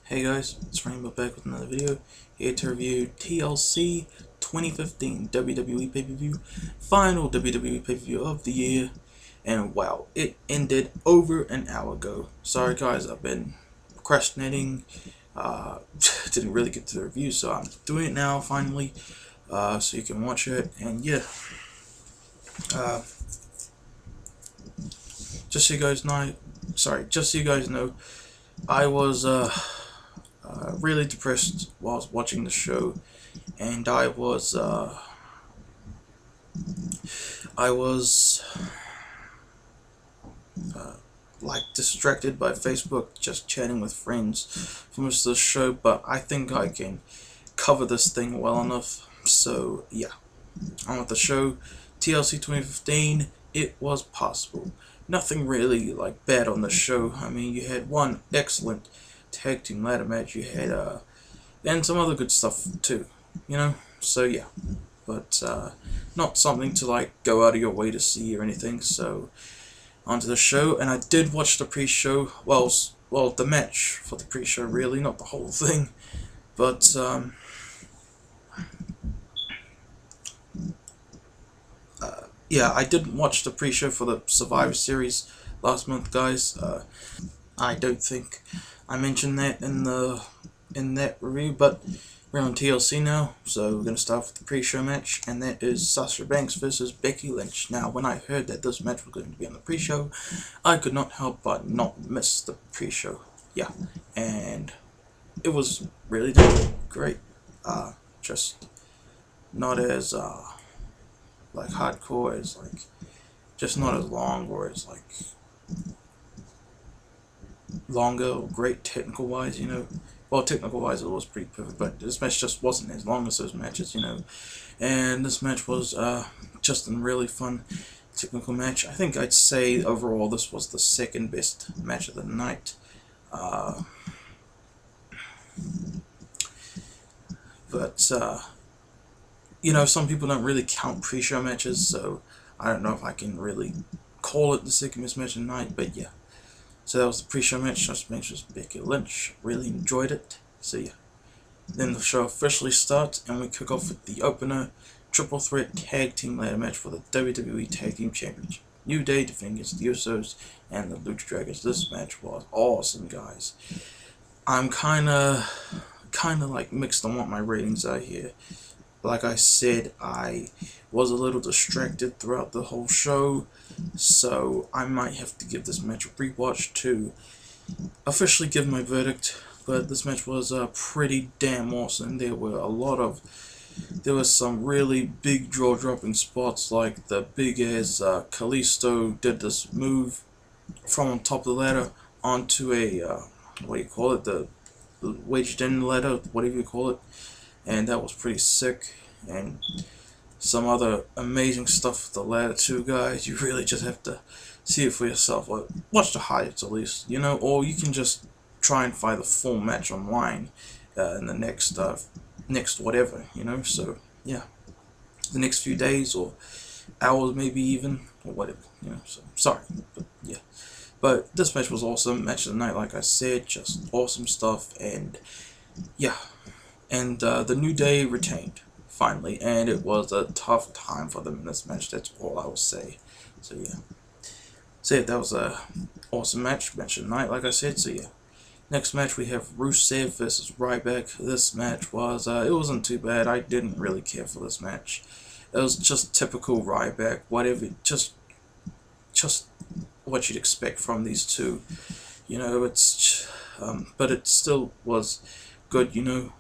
Hey guys, it's Rainbow back with another video, here to review TLC 2015 WWE pay-per-view, final WWE pay-per-view of the year, and wow, it ended over an hour ago. Sorry guys, I've been procrastinating, didn't really get to the review, so I'm doing it now finally, so you can watch it, and yeah, just so you guys know, I was, really depressed whilst watching the show, and I was like distracted by Facebook, just chatting with friends for most of the show, but I think I can cover this thing well enough. So yeah, on with the show. TLC 2015, it was possible. Nothing really like bad on the show. I mean, you had one excellent tag team ladder match, you had and some other good stuff too, you know, so yeah, but not something to like go out of your way to see or anything. So onto the show, and I did watch the pre-show, well the match for the pre-show, really, not the whole thing, but yeah, I didn't watch the pre-show for the Survivor Series last month, guys. I don't think I mentioned that in that review, but we're on TLC now, so we're gonna start with the pre-show match, and that is Sasha Banks versus Becky Lynch. Now, when I heard that this match was going to be on the pre-show, I could not help but not miss the pre-show. Yeah, and it was really great. Just not as like hardcore as like, just not as long or as like longer or great technical wise, you know. Well, technical wise it was pretty perfect, but this match just wasn't as long as those matches, you know. And this match was just a really fun technical match. I think I'd say overall this was the second best match of the night. But you know, some people don't really count pre-show matches, so I don't know if I can really call it the second best match of the night, but yeah. So that was the pre-show match. Sasha Banks was Becky Lynch. Really enjoyed it. So yeah. Then the show officially starts, and we kick off with the opener, triple threat tag team ladder match for the WWE Tag Team Championship. New Day defending against the Usos and the Lucha Dragons. This match was awesome, guys. I'm kinda like mixed on what my ratings are here. Like I said, I was a little distracted throughout the whole show, so I might have to give this match a rewatch to officially give my verdict. But this match was pretty damn awesome. There was some really big jaw-dropping spots, like the big ass Kalisto did this move from on top of the ladder onto a what do you call it, the wedged in ladder, whatever you call it. And that was pretty sick, and some other amazing stuff with the ladder too, guys. You really just have to see it for yourself, or watch the highlights at least, you know, or you can just try and find the full match online in the next whatever, you know. So yeah, the next few days or hours, maybe even, or whatever, you know. So sorry, but yeah. But this match was awesome, match of the night, like I said, just awesome stuff, and yeah. And the New Day retained, finally, and it was a tough time for them in this match, that's all I will say. So yeah. So yeah, that was a awesome match of the night, like I said, so yeah. Next match we have Rusev versus Ryback. This match was, it wasn't too bad. I didn't really care for this match. It was just typical Ryback, whatever, just what you'd expect from these two. You know, it's, but it still was good, you know.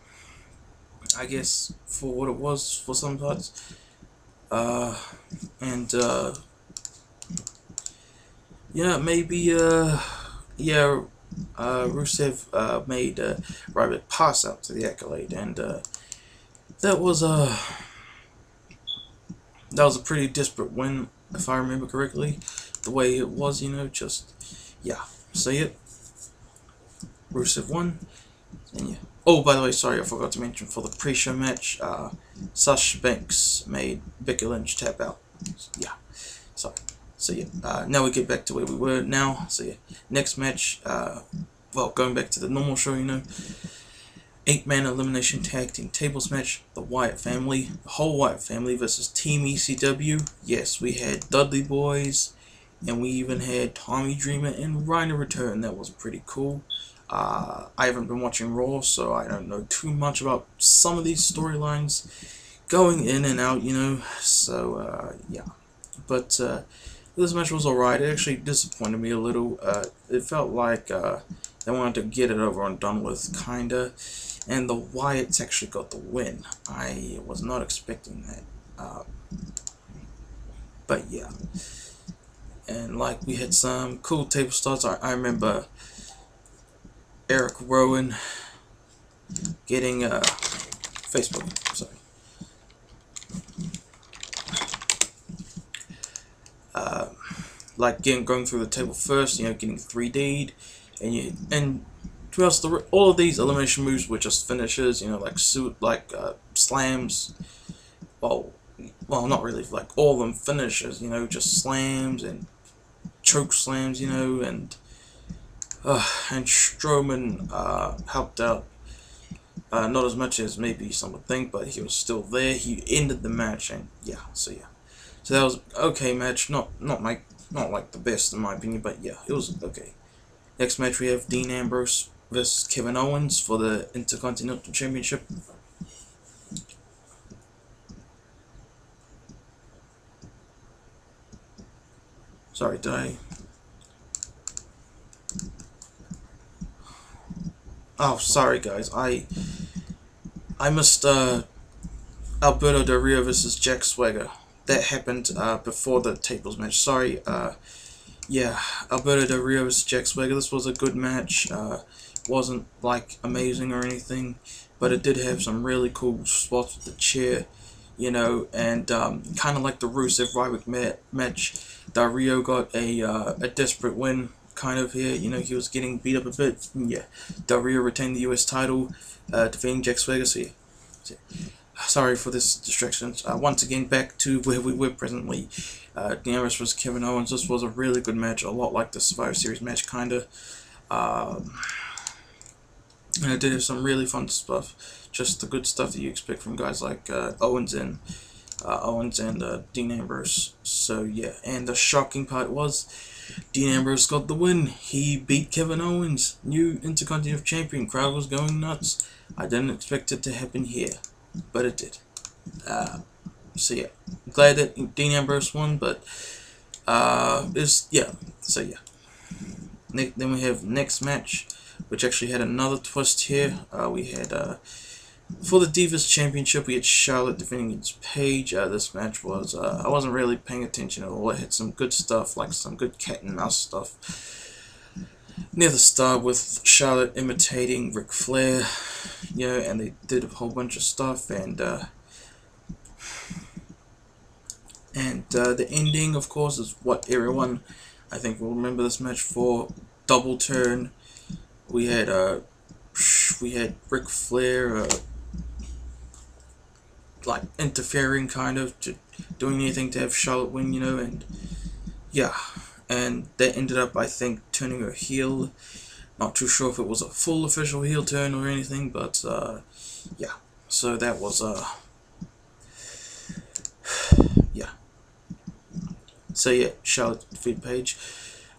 I guess for what it was for some parts, and yeah, maybe yeah, Rusev made Ryback pass out to the Accolade, and that was a pretty desperate win, if I remember correctly, the way it was, you know. Just yeah, say it. Rusev won, and yeah. Oh, by the way, sorry, I forgot to mention, for the pre-show match, Sasha Banks made Becky Lynch tap out. Yeah, sorry. So yeah, now we get back to where we were now. So yeah, next match, well, going back to the normal show, you know, 8-man elimination tag team tables match, the Wyatt family, the whole Wyatt family versus Team ECW. Yes, we had Dudley Boys, and we even had Tommy Dreamer and Rhino return. That was pretty cool. I haven't been watching Raw, so I don't know too much about some of these storylines going in and out, you know. So yeah, but this match was alright. It actually disappointed me a little. It felt like they wanted to get it over and done with, kinda. And the Wyatts actually got the win. I was not expecting that. But yeah. And like, we had some cool table starts. I remember Eric Rowan getting Facebook. Sorry. Like going through the table first, you know, getting 3D'd, and to us, all of these elimination moves were just finishes, you know, like slams. Well, not really, like all of them finishes, you know, just slams and choke slams, you know, and Strowman helped out, not as much as maybe some would think, but he was still there. He ended the match, and yeah, so that was okay match. Not like the best in my opinion, but yeah, it was okay. Next match, we have Dean Ambrose versus Kevin Owens for the Intercontinental Championship. Sorry, did I? Oh, sorry guys, I missed Alberto Del Rio versus Jack Swagger. That happened before the tables match. Sorry. Yeah, Alberto Del Rio versus Jack Swagger. This was a good match. Wasn't like amazing or anything, but it did have some really cool spots with the chair, you know, and kind of like the Rusev Ryback match. Del Rio got a desperate win, kind of here. You know, he was getting beat up a bit. Yeah, Del Rio retained the US title, defeating Jack Swagger. So yeah. Sorry for this distraction. Once again, back to where we were presently. Dean Ambrose versus Kevin Owens. This was a really good match, a lot like the Survivor Series match, kinda. And it did have some really fun stuff, just the good stuff that you expect from guys like Owens and Dean Ambrose. So yeah, and the shocking part was Dean Ambrose got the win. He beat Kevin Owens, new Intercontinental Champion. Crowd was going nuts. I didn't expect it to happen here, but it did. So yeah, glad that Dean Ambrose won, but yeah. So yeah. Then we have next match, which actually had another twist here. We had for the Divas Championship, we had Charlotte defending against Paige. This match was I wasn't really paying attention at all. It had some good stuff, like some good cat and mouse stuff near the start, with Charlotte imitating Ric Flair, you know, and they did a whole bunch of stuff, and the ending, of course, is what everyone, I think, will remember this match for. Double turn. We had Ric Flair like interfering, kind of, doing anything to have Charlotte win, you know, and yeah, and that ended up, I think, turning her heel. Not too sure if it was a full official heel turn or anything, but yeah. So that was yeah. So yeah, Charlotte defeated Paige,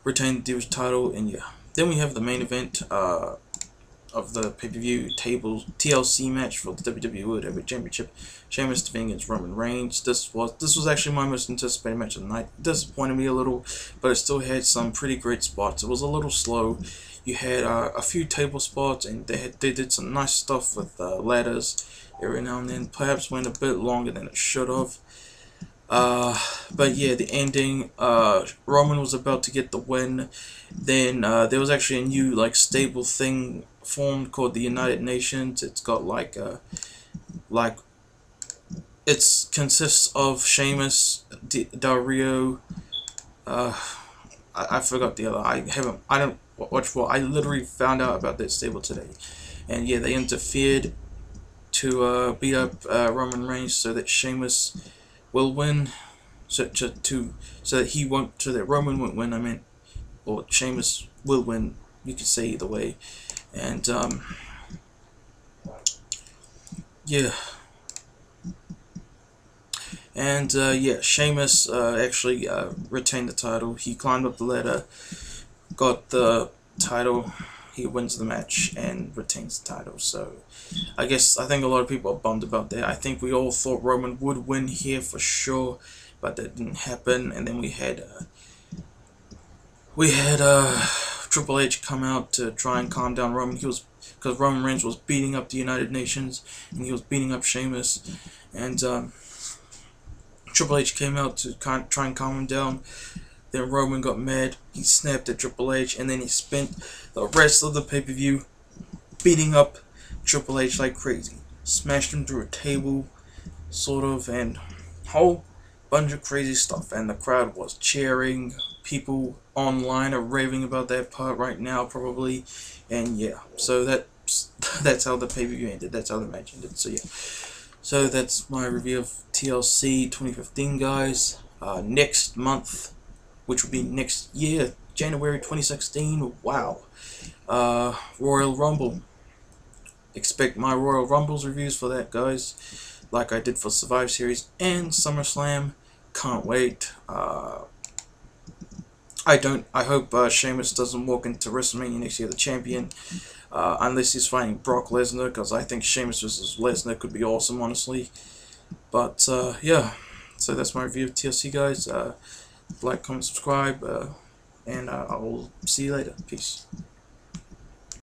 retained the Divas title, and yeah. Then we have the main event of the PPV TLC match for the WWE World Heavyweight Championship. Sheamus defending against Roman Reigns. This was actually my most anticipated match of the night. It disappointed me a little, but it still had some pretty great spots. It was a little slow. You had a few table spots, and they did some nice stuff with ladders every now and then. Perhaps went a bit longer than it should have. But yeah, the ending, Roman was about to get the win. Then there was actually a new like stable thing formed called the United Nations. It's got like it consists of Sheamus, Del Rio, I forgot the other. I don't watch for. I literally found out about that stable today, and yeah, they interfered to beat up Roman Reigns so that Sheamus will win, so that Roman won't win. I mean, or Sheamus will win you could say either way. And yeah. And yeah, Sheamus actually retained the title. He climbed up the ladder, got the title, he wins the match and retains the title. So I think a lot of people are bummed about that. I think we all thought Roman would win here for sure, but that didn't happen. And then we had Triple H come out to try and calm down Roman. Because Roman Reigns was beating up the United Nations and he was beating up Sheamus, and Triple H came out to try and calm him down. Then Roman got mad. He snapped at Triple H, and then he spent the rest of the pay-per-view beating up Triple H like crazy. Smashed him through a table, sort of, and whole bunch of crazy stuff. And the crowd was cheering. People online are raving about that part right now, probably. And yeah, so that's how the pay-per-view ended. That's how the match ended. So yeah. So that's my review of TLC 2015, guys. Next month, which will be next year, January 2016, wow. Royal Rumble. Expect my Royal Rumbles reviews for that, guys, like I did for Survivor Series and SummerSlam. Can't wait. I hope Sheamus doesn't walk into WrestleMania next year the champion. Unless he's fighting Brock Lesnar, because I think Sheamus vs. Lesnar could be awesome, honestly. But, yeah. So that's my review of TLC, guys. Like, comment, subscribe, and I will see you later. Peace.